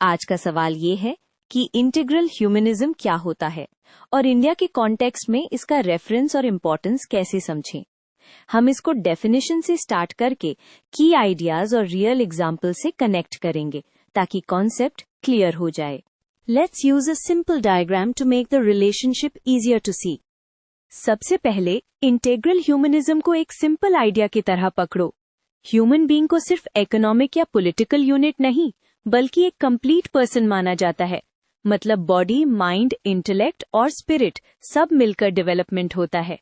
आज का सवाल ये है कि इंटीग्रल ह्यूमनिज्म क्या होता है और इंडिया के कॉन्टेक्स्ट में इसका रेफरेंस और इम्पोर्टेंस कैसे समझें। हम इसको डेफिनेशन से स्टार्ट करके की आइडियाज और रियल एग्जाम्पल से कनेक्ट करेंगे ताकि कॉन्सेप्ट क्लियर हो जाए। Let's use a simple diagram to make the relationship easier to see. सबसे पहले इंटीग्रल ह्यूमनिज्म को एक सिंपल आइडिया की तरह पकड़ो। ह्यूमन बीइंग को सिर्फ इकोनॉमिक या पॉलिटिकल यूनिट नहीं बल्कि एक कंप्लीट पर्सन माना जाता है। मतलब बॉडी, माइंड, इंटेलेक्ट और स्पिरिट सब मिलकर डेवलपमेंट होता है।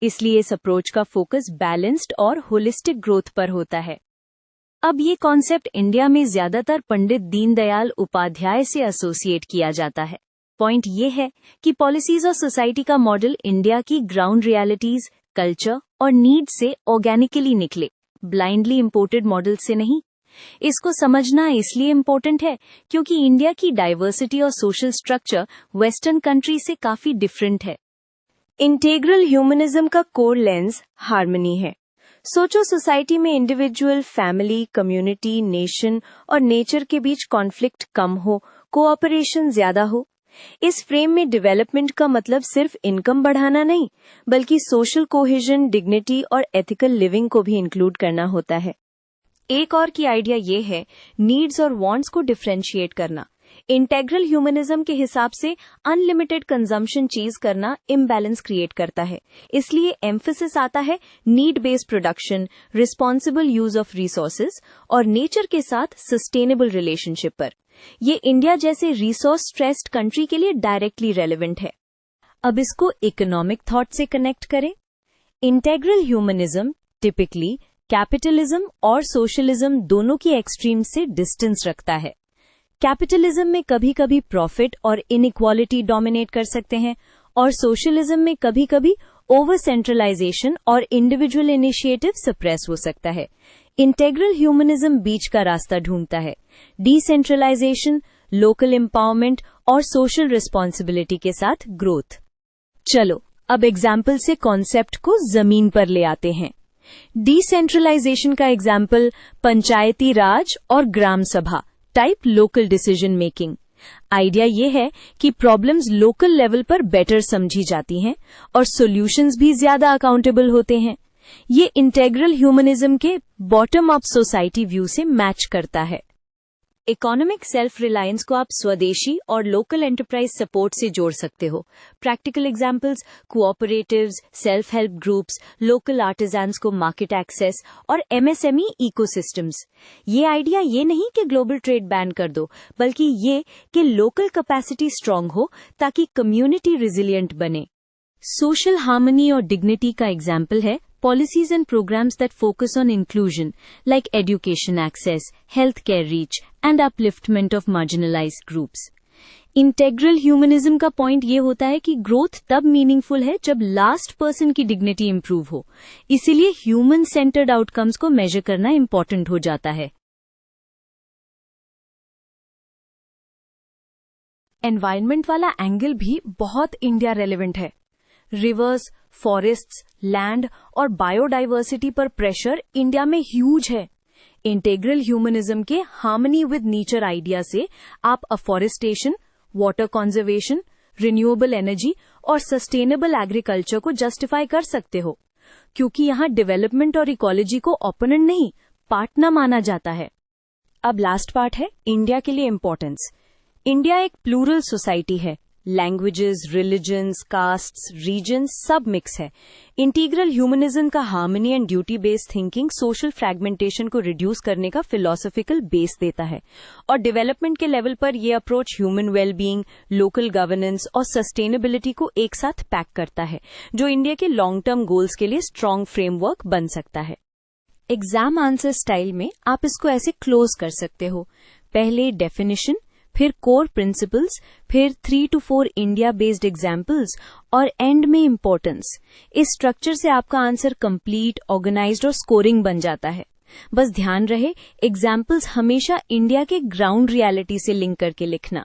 इसलिए इस अप्रोच का फोकस बैलेंस्ड और होलिस्टिक ग्रोथ पर होता है। अब ये कॉन्सेप्ट इंडिया में ज्यादातर पंडित दीनदयाल उपाध्याय से एसोसिएट किया जाता है। पॉइंट ये है कि पॉलिसीज और सोसाइटी का मॉडल इंडिया की ग्राउंड रियलिटीज, कल्चर और नीड से ऑर्गेनिकली निकले, ब्लाइंडली इंपोर्टेड मॉडल से नहीं। इसको समझना इसलिए इम्पोर्टेंट है क्योंकि इंडिया की डाइवर्सिटी और सोशल स्ट्रक्चर वेस्टर्न कंट्री से काफी डिफरेंट है। इंटीग्रल ह्यूमनिज्म का कोर लेंस हार्मनी है। सोचो सोसाइटी में इंडिविजुअल, फैमिली, कम्युनिटी, नेशन और नेचर के बीच कॉन्फ्लिक्ट कम हो, कोऑपरेशन ज्यादा हो। इस फ्रेम में डेवलपमेंट का मतलब सिर्फ इनकम बढ़ाना नहीं बल्कि सोशल कोहेजन, डिग्निटी और एथिकल लिविंग को भी इंक्लूड करना होता है। एक और की आइडिया ये है नीड्स और वांट्स को डिफरेंशिएट करना। इंटीग्रल ह्यूमनिज्म के हिसाब से अनलिमिटेड कंजम्पशन चीज करना इम्बैलेंस क्रिएट करता है। इसलिए एम्फेसिस आता है need based production, responsible use of resources और नेचर के साथ सस्टेनेबल रिलेशनशिप पर। ये इंडिया जैसे रिसोर्स स्ट्रेस्ड कंट्री के लिए डायरेक्टली रेलेवेंट है। अब इसको इकोनॉमिक थॉट से कनेक्ट करें। इंटीग्रल ह्यूमनिज्म टिपिकली कैपिटलिज्म और सोशलिज्म दोनों की एक्सट्रीम से डिस्टेंस रखता है। कैपिटलिज्म में कभी कभी प्रॉफिट और इनइक्वालिटी डोमिनेट कर सकते हैं और सोशलिज्म में कभी कभी ओवर सेंट्रलाइजेशन और इंडिविजुअल इनिशिएटिव सप्रेस हो सकता है। इंटीग्रल ह्यूमनिज्म बीच का रास्ता ढूंढता है, डिसेंट्रलाइजेशन, लोकल एम्पावरमेंट और सोशल रिस्पॉन्सिबिलिटी के साथ ग्रोथ। चलो अब एग्जाम्पल से कॉन्सेप्ट को जमीन पर ले आते हैं। डिसेंट्रलाइजेशन का एग्जाम्पल पंचायती राज और ग्राम सभा type local decision making. Idea ये है कि प्रॉब्लम्स लोकल लेवल पर बेटर समझी जाती हैं और सॉल्यूशंस भी ज्यादा अकाउंटेबल होते हैं। ये इंटीग्रल ह्यूमनिज्म के बॉटम अप सोसाइटी व्यू से मैच करता है। इकोनॉमिक सेल्फ रिलायंस को आप स्वदेशी और लोकल एंटरप्राइज सपोर्ट से जोड़ सकते हो। Practical examples cooperatives, self help groups, local artisans को मार्केट एक्सेस और एमएसएमई इकोसिस्टम्स। ये आइडिया ये नहीं कि ग्लोबल ट्रेड बैन कर दो बल्कि ये कि लोकल कैपेसिटी स्ट्रांग हो ताकि कम्युनिटी रिजिलियंट बने। सोशल हार्मनी और डिग्निटी का एग्जाम्पल है policies and programs that focus on inclusion, like education access, healthcare reach, and upliftment of marginalized groups. Integral humanism का पॉइंट ये होता है कि ग्रोथ तब मीनिंगफुल है जब लास्ट पर्सन की डिग्निटी इंप्रूव हो। इसीलिए ह्यूमन सेंटर्ड आउटकम्स को मेजर करना इंपॉर्टेंट हो जाता है। एनवायरनमेंट वाला एंगल भी बहुत इंडिया रेलेवेंट है। रिवर्स, फॉरेस्ट्स, लैंड और बायोडाइवर्सिटी पर प्रेशर इंडिया में ह्यूज है। इंटीग्रल ह्यूमनिज्म के हार्मनी विद नेचर आइडिया से आप afforestation, water conservation, renewable energy और सस्टेनेबल एग्रीकल्चर को जस्टिफाई कर सकते हो क्योंकि यहाँ डेवलपमेंट और इकोलॉजी को ओपोनेंट नहीं पार्टनर माना जाता है। अब लास्ट पार्ट है इंडिया के लिए इम्पोर्टेंस। इंडिया एक प्लूरल सोसाइटी है। लैंग्वेजेस, रिलीजन्स, कास्ट्स, रीजन्स सब मिक्स है। इंटीग्रल ह्यूमनिज्म का harmony and duty based thinking social fragmentation को रिड्यूस करने का फिलोसॉफिकल बेस देता है और डेवलपमेंट के लेवल पर यह approach human wellbeing, local governance और सस्टेनेबिलिटी को एक साथ पैक करता है जो इंडिया के लॉन्ग टर्म गोल्स के लिए स्ट्रांग फ्रेमवर्क बन सकता है। एग्जाम आंसर स्टाइल में आप इसको ऐसे क्लोज कर सकते हो। पहले डेफिनेशन, फिर कोर प्रिंसिपल्स, फिर 3 to 4 इंडिया बेस्ड एग्जाम्पल्स और एंड में इम्पोर्टेंस। इस स्ट्रक्चर से आपका आंसर कंप्लीट, ऑर्गेनाइज्ड और स्कोरिंग बन जाता है। बस ध्यान रहे एग्जाम्पल्स हमेशा इंडिया के ग्राउंड रियलिटी से लिंक करके लिखना।